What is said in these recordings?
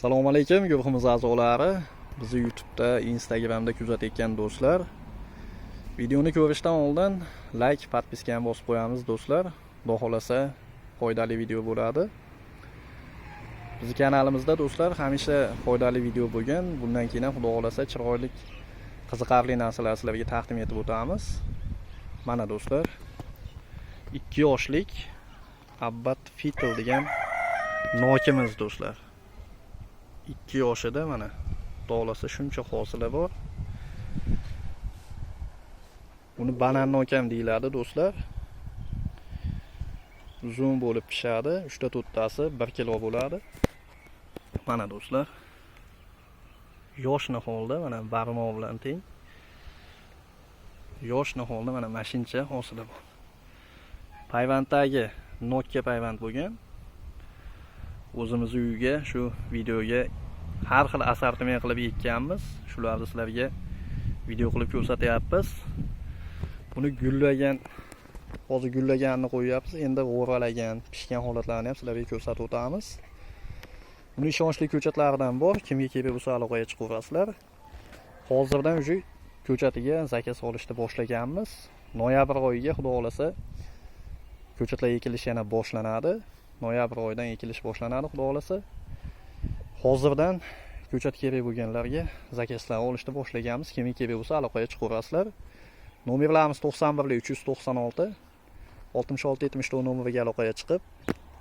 Assalomu alaykum guruhimiz a'zolari. Bizni YouTube'da, Instagram'da kuzatayotgan do'stlar. Videoni ko'rishdan oldin like, podpiskani bosib qo'yamiz do'stlar. Xudo xolasa foydali video bo'ladi. Bizning kanalimizda do'stlar hamisha foydali video bo'lgan. Bundan keyin ham xudo xolasa chiroyli, qiziqarli narsalar sizlarga taqdim etib o'tamiz. Mana do'stlar, 2 yoshlik Abbat Fitel degan nokimiz do'stlar. 2 yoshida mana xolasa shuncha hosila bor. Buni banan nokam deyiladi do'stlar. Uzun bo'lib pishadi. 3 ta to'ttasi 1 kilo bo'ladi. Mana do'stlar. Yosh naholda mana barmoq bilan teng. Yosh naholda mana mashincha hosila bor. Payvanddagi nokka payvand bo'lgan. O'zimiz uyga shu videoga har xil assortiment qilib ekkanmiz. Shularni sizlarga video qilib ko'rsatyapmiz. Buni gullagan, hozir gullaganini qo'yapmiz. Endi g'o'ralagan, pishgan holatlarini ham sizlarga ko'rsatib o'tamiz. Buni ishonchli ko'chatlaridan bor. Kimga kerak bo'lsa aloqaga chiqaverasizlar. Hozirdan уже ko'chatiga zakaz olishni boshlaganmiz. Noyabr oyiga xudo xolasa ko'chatlar ekilish yana boshlanadi. Noyabr oyidan ekilish boshlanadi xudo xolasa. Hozirdan ko'chat kerak bo'lganlarga zakazlar olishni boshlaganmiz. Kimga kerak bo'lsa aloqaga chiqaverasizlar. Nomerlarimiz 91 396 66 74 nomeriga aloqaga chiqib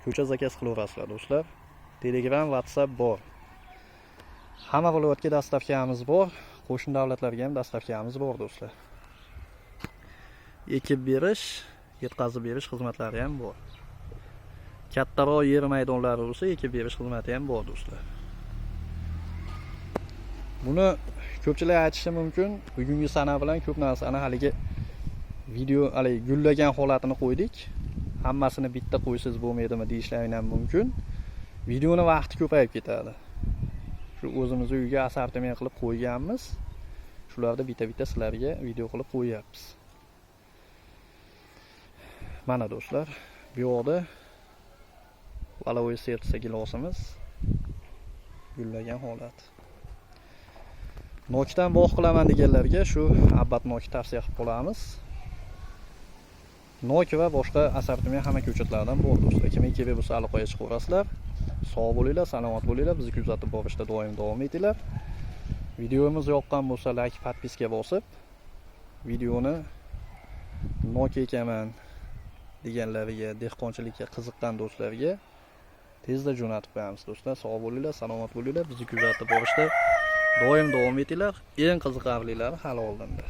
ko'chat zakaz qilaverasizlar do'stlar. Telegram, WhatsApp bor. Hamma viloyatga dastavkamiz bor. Qo'shni davlatlarga ham dastavkamiz bor do'stlar. Ekib berish, yetkazib berish xizmatlari ham bor. Kattaroq yer maydonlari bo'lsa ekib berish xizmati ham bor do'stlar. Buni ko'pchilik aytishi mumkin, bugungi sana bilan ko'p narsani haligi video gullagan holatini qo'ydik. Hammasini bitta qo'ysiz bo'lmaydimi deyishlaring ham mumkin. Videoni vaqti ko'payib ketadi. Shu o'zimiz uyga assortiment qilib qo'yganmiz. Shularda bitta sizlarga video qilib qo'yapmiz. Mana do'stlar, bu yoqda Valovoy sertsa gilosimiz gullagan holat. Nokdan bog' qilaman deganlarga shu Abbat noki tavsiya qilib qolamiz. Nok va boshqa assortiment hamma ko'chatlardan bor do'stlar. Kimga kerak bo'lsa aloqaga chiqaverasizlar. Sog' bo'linglar, salomat bo'linglar. Bizni kuzatib borishda doim davom etinglar. Videomiz yoqqan bo'lsa like, podpiska bosib, videoni nok ekaman deganlarga, dehqonchilikka qiziqqan do'stlarga tezda jo'natib qo'yamiz do'stlar. Sog' bo'linglar, salomat bo'linglar. Bizni kuzatib borishda doim davom etinglar. Eng qiziqarlilari hali oldinda.